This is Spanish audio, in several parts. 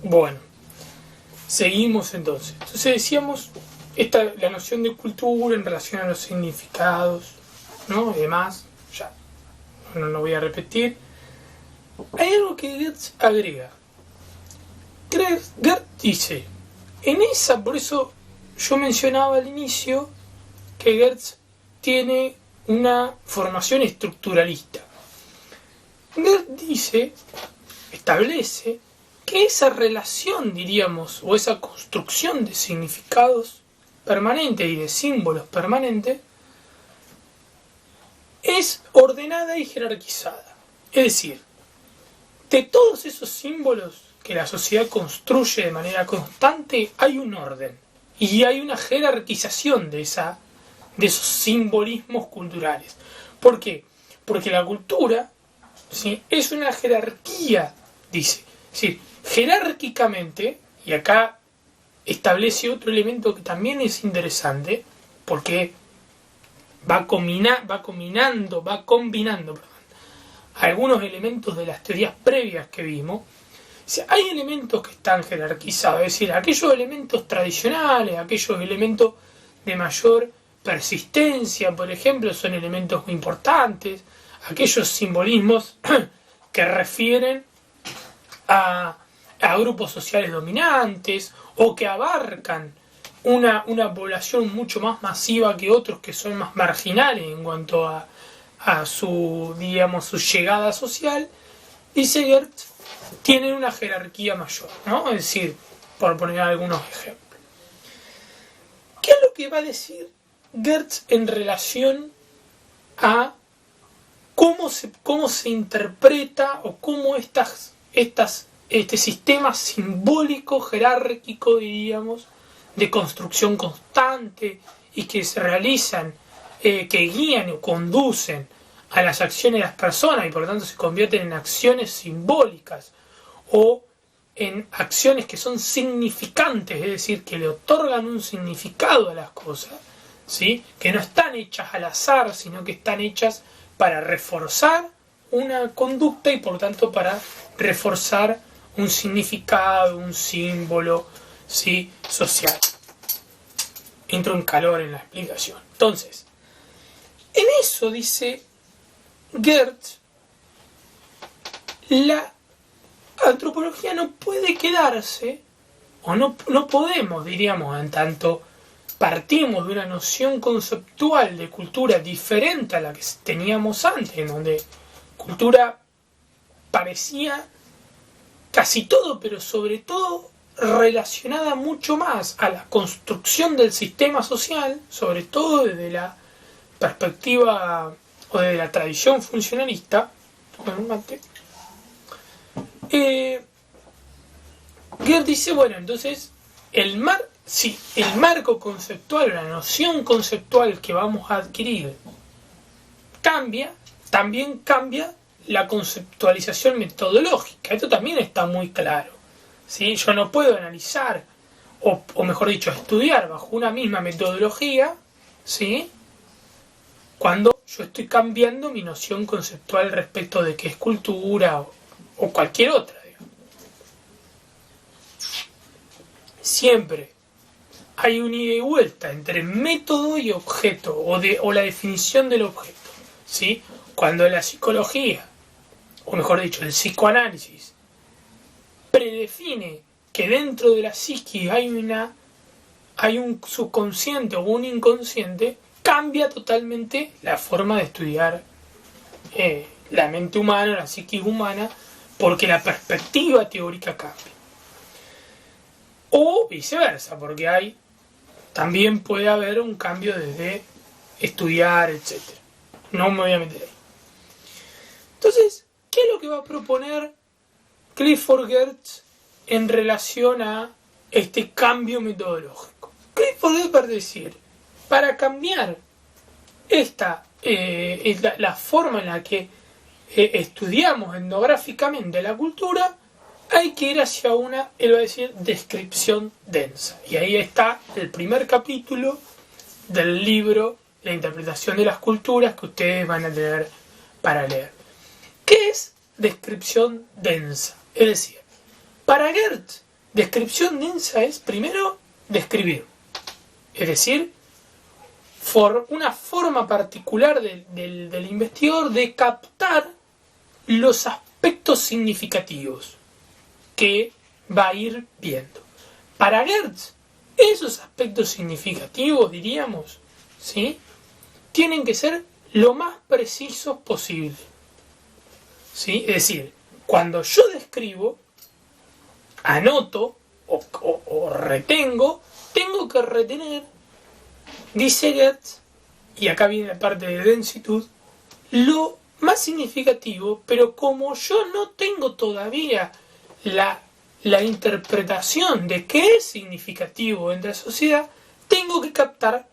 Bueno, seguimos entonces. Entonces decíamos, la noción de cultura en relación a los significados, ¿no? Y demás, ya no lo voy a repetir. Hay algo que Goethe agrega. Goethe dice, por eso yo mencionaba al inicio que Goethe tiene una formación estructuralista. Goethe establece que esa relación, diríamos, o esa construcción de significados permanentes y de símbolos permanentes es ordenada y jerarquizada. Es decir, de todos esos símbolos que la sociedad construye de manera constante, hay un orden y hay una jerarquización de esos simbolismos culturales. ¿Por qué? Porque la cultura, ¿sí?, es una jerarquía, dice. Es decir, jerárquicamente, y acá establece otro elemento que también es interesante, porque va combinando algunos elementos de las teorías previas que vimos. O sea, hay elementos que están jerarquizados, es decir, aquellos elementos tradicionales, aquellos elementos de mayor persistencia, por ejemplo, son elementos muy importantes, aquellos simbolismos que refieren a grupos sociales dominantes o que abarcan una población mucho más masiva que otros que son más marginales en cuanto a su llegada social, dice Goethe, tienen una jerarquía mayor, ¿no? Es decir, por poner algunos ejemplos. ¿Qué es lo que va a decir Goethe en relación a cómo se interpreta o cómo este sistema simbólico, jerárquico, diríamos, de construcción constante y que se realizan, que guían o conducen a las acciones de las personas y por lo tanto se convierten en acciones simbólicas o en acciones que son significantes, es decir, que le otorgan un significado a las cosas, ¿sí?, que no están hechas al azar, sino que están hechas para reforzar una conducta y por lo tanto para reforzar un significado, un símbolo, ¿sí?, social. Entro en calor en la explicación. Entonces, en eso dice Goethe, la antropología no puede quedarse, o no podemos, diríamos, en tanto partimos de una noción conceptual de cultura diferente a la que teníamos antes, en donde cultura parecía casi todo, pero sobre todo relacionada mucho más a la construcción del sistema social, sobre todo desde la perspectiva o desde la tradición funcionalista. Goethe dice, bueno, entonces el marco conceptual, la noción conceptual que vamos a adquirir cambia, también cambia la conceptualización metodológica. Esto también está muy claro, ¿sí? Yo no puedo analizar, o mejor dicho, estudiar bajo una misma metodología, ¿sí?, cuando yo estoy cambiando mi noción conceptual respecto de qué es cultura o cualquier otra, digamos. Siempre hay un ida y vuelta entre método y objeto, o la definición del objeto, ¿sí? Cuando la psicología, o mejor dicho, el psicoanálisis, predefine que dentro de la psiquis hay un subconsciente o un inconsciente, cambia totalmente la forma de estudiar la mente humana, la psiquis humana, porque la perspectiva teórica cambia. O viceversa, porque también puede haber un cambio desde estudiar, etc. No me voy a meter ahí. Entonces, ¿qué es lo que va a proponer Clifford Geertz en relación a este cambio metodológico? Clifford Geertz va a decir, para cambiar la forma en la que estudiamos etnográficamente la cultura, hay que ir hacia él va a decir, descripción densa. Y ahí está el primer capítulo del libro La interpretación de las culturas que ustedes van a tener para leer. ¿Qué es descripción densa? Es decir, para Goethe, descripción densa es, primero, describir. Es decir, una forma particular del investigador de captar los aspectos significativos que va a ir viendo. Para Gertz, esos aspectos significativos, diríamos, ¿sí?, tienen que ser lo más precisos posible. ¿Sí? Es decir, cuando yo describo, anoto o retengo, tengo que retener, dice Gertz, y acá viene la parte de densitud, lo más significativo, pero como yo no tengo todavía la interpretación de qué es significativo en la sociedad, tengo que captar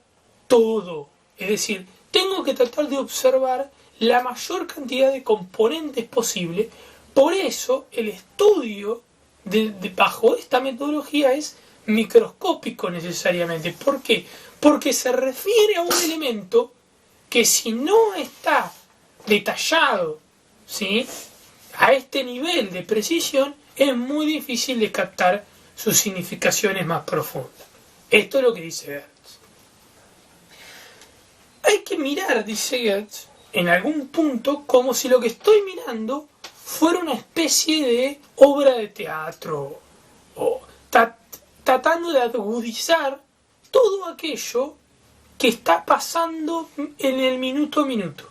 todo. Es decir, tengo que tratar de observar la mayor cantidad de componentes posible. Por eso el estudio bajo esta metodología es microscópico necesariamente. ¿Por qué? Porque se refiere a un elemento que si no está detallado, ¿sí?, a este nivel de precisión, es muy difícil de captar sus significaciones más profundas. Esto es lo que dice Gertz. Hay que mirar, dice Gertz, en algún punto, como si lo que estoy mirando fuera una especie de obra de teatro, o tratando de agudizar todo aquello que está pasando en el minuto a minuto.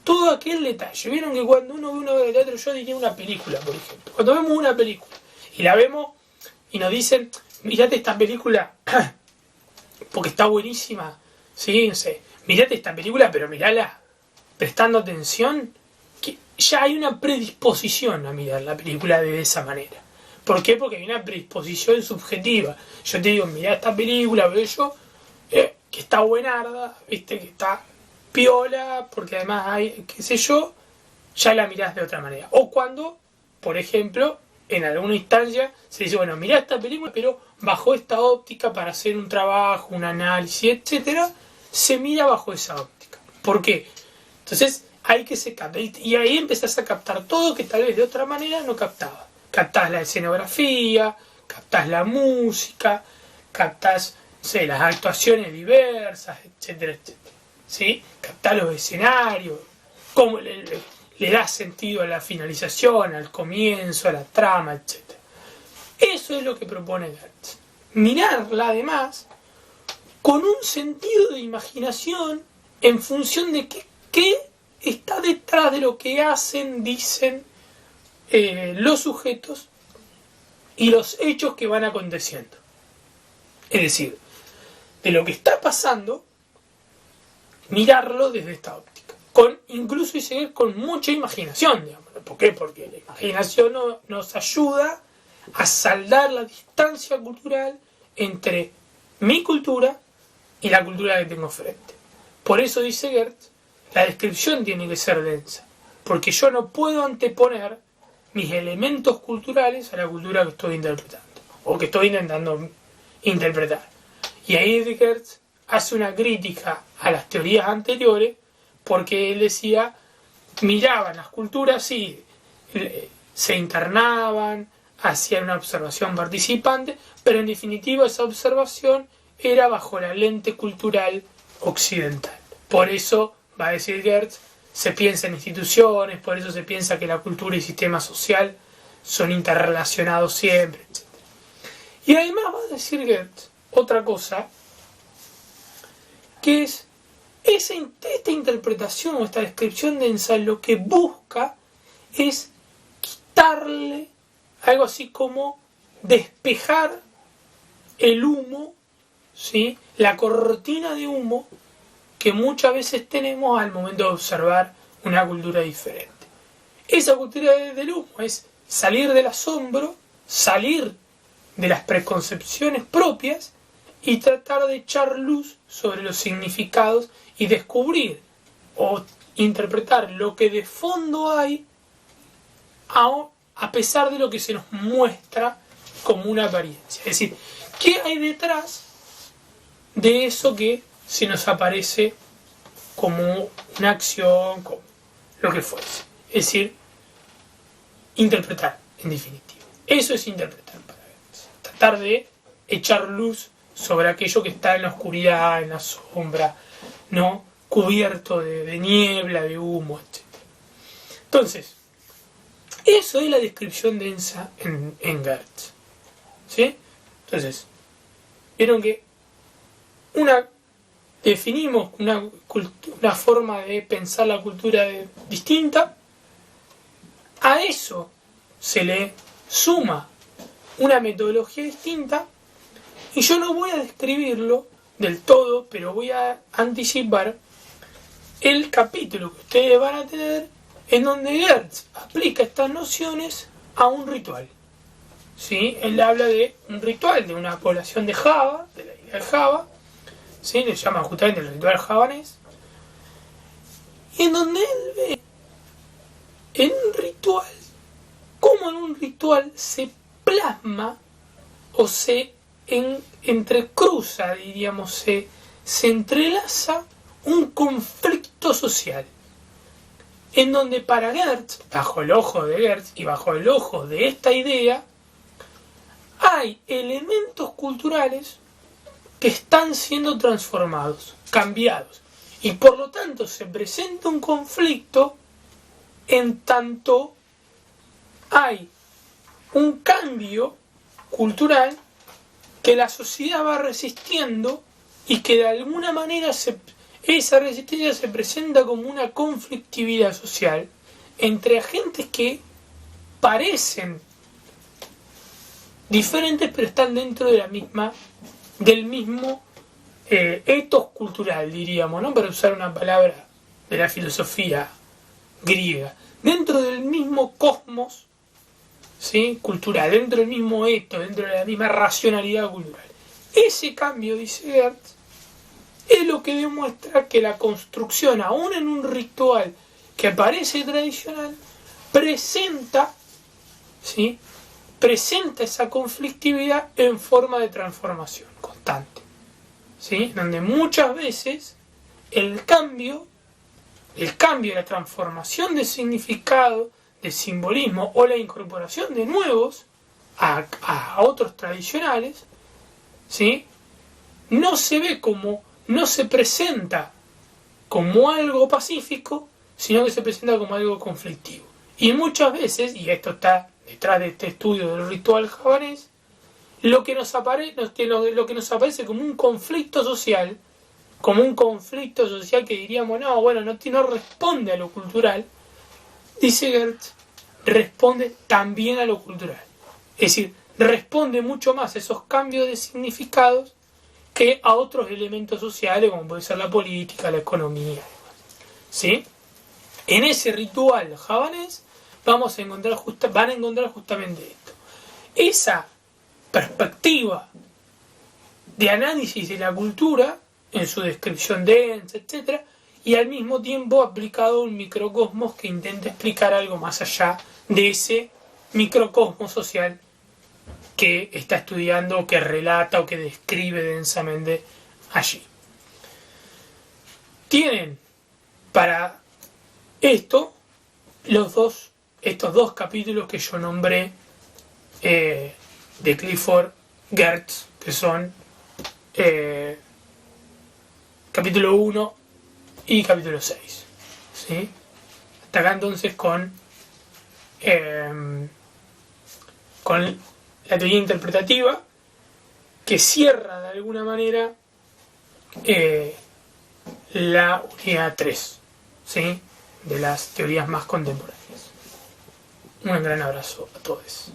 Todo aquel detalle. Vieron que cuando uno ve una obra de teatro, yo diría una película, por ejemplo. Cuando vemos una película y la vemos y nos dicen, mirate esta película porque está buenísima, ¿sí? No sé, mirate esta película, pero mirala prestando atención, que ya hay una predisposición a mirar la película de esa manera. ¿Por qué? Porque hay una predisposición subjetiva. Yo te digo, mirá esta película, veo yo, que está buenarda, viste, que está piola, porque además hay, qué sé yo, ya la mirás de otra manera. O cuando, por ejemplo, en alguna instancia se dice, bueno, mirá esta película, pero bajo esta óptica para hacer un trabajo, un análisis, etcétera, se mira bajo esa óptica. ¿Por qué? Entonces hay que se capta. Y ahí empezás a captar todo que tal vez de otra manera no captaba. Captás la escenografía, captás la música, captás, no sé, las actuaciones diversas, etcétera, etcétera. ¿Sí? Captás los escenarios, cómo le da sentido a la finalización, al comienzo, a la trama, etcétera. Eso es lo que propone Gertz. Mirarla además con un sentido de imaginación en función de qué está detrás de lo que hacen, dicen los sujetos y los hechos que van aconteciendo. Es decir, de lo que está pasando, mirarlo desde esta óptica. Incluso y seguir con mucha imaginación, digamos. ¿Por qué? Porque la imaginación nos ayuda a saldar la distancia cultural entre mi cultura y la cultura que tengo frente. Por eso dice Gertz, la descripción tiene que ser densa, porque yo no puedo anteponer mis elementos culturales a la cultura que estoy interpretando, o que estoy intentando interpretar. Y ahí Gertz hace una crítica a las teorías anteriores, porque él decía, miraban las culturas, sí, se internaban, hacían una observación participante, pero en definitiva esa observación era bajo la lente cultural occidental. Por eso, va a decir Gertz, se piensa en instituciones, por eso se piensa que la cultura y el sistema social son interrelacionados siempre, etc. Y además va a decir Gertz otra cosa, que es esta interpretación o esta descripción densa lo que busca es quitarle algo así como despejar el humo, ¿sí?, la cortina de humo que muchas veces tenemos al momento de observar una cultura diferente. Esa cultura del humo es salir del asombro, salir de las preconcepciones propias y tratar de echar luz sobre los significados y descubrir o interpretar lo que de fondo hay a pesar de lo que se nos muestra como una apariencia. Es decir, ¿qué hay detrás de eso que se nos aparece como una acción, como lo que fuese? Es decir, interpretar, en definitiva. Eso es interpretar para Gertz. tratar de echar luz sobre aquello que está en la oscuridad, en la sombra, ¿no? Cubierto de niebla, de humo, etc. Entonces, eso es la descripción densa en Goethe, ¿sí? Entonces, vieron que definimos una forma de pensar la cultura distinta. A eso se le suma una metodología distinta, y yo no voy a describirlo del todo, pero voy a anticipar el capítulo que ustedes van a tener en donde Goethe aplica estas nociones a un ritual. ¿Sí? Él habla de un ritual de una población de Java, de la isla de Java, ¿sí? Le llama justamente el ritual javanés, y en donde él ve en un ritual, cómo en un ritual se plasma o se entrecruza, diríamos, se entrelaza un conflicto social, en donde para Goethe, bajo el ojo de Goethe y bajo el ojo de esta idea, hay elementos culturales que están siendo transformados, cambiados, y por lo tanto se presenta un conflicto en tanto hay un cambio cultural que la sociedad va resistiendo, y que de alguna manera esa resistencia se presenta como una conflictividad social entre agentes que parecen diferentes pero están dentro de del mismo ethos cultural, diríamos, ¿no? Para usar una palabra de la filosofía griega, dentro del mismo cosmos, ¿sí? Cultural, dentro del mismo ethos, dentro de la misma racionalidad cultural. Ese cambio, dice Goethe, es lo que demuestra que la construcción, aún en un ritual que parece tradicional, presenta, ¿sí? Presenta esa conflictividad en forma de transformación constante, ¿sí? Donde muchas veces el cambio, la transformación de significado, de simbolismo, o la incorporación de nuevos a otros tradicionales, ¿sí? No se presenta como algo pacífico, sino que se presenta como algo conflictivo. Y muchas veces, y esto está detrás de este estudio del ritual javanés, lo que nos aparece como un conflicto social, que diríamos, no responde a lo cultural, dice Goethe, responde también a lo cultural. Es decir, responde mucho más a esos cambios de significados que a otros elementos sociales, como puede ser la política, la economía, ¿sí? En ese ritual javanés van a encontrar justamente esto. Esa perspectiva de análisis de la cultura, en su descripción densa, etc., y al mismo tiempo aplicado a un microcosmos que intenta explicar algo más allá de ese microcosmos social que está estudiando, que relata o que describe densamente allí. Tienen para esto estos dos capítulos que yo nombré de Clifford Geertz, que son capítulo 1 y capítulo 6, ¿sí? Hasta acá entonces con la teoría interpretativa, que cierra de alguna manera la unidad 3, ¿sí? De las teorías más contemporáneas. Un gran abrazo a todos.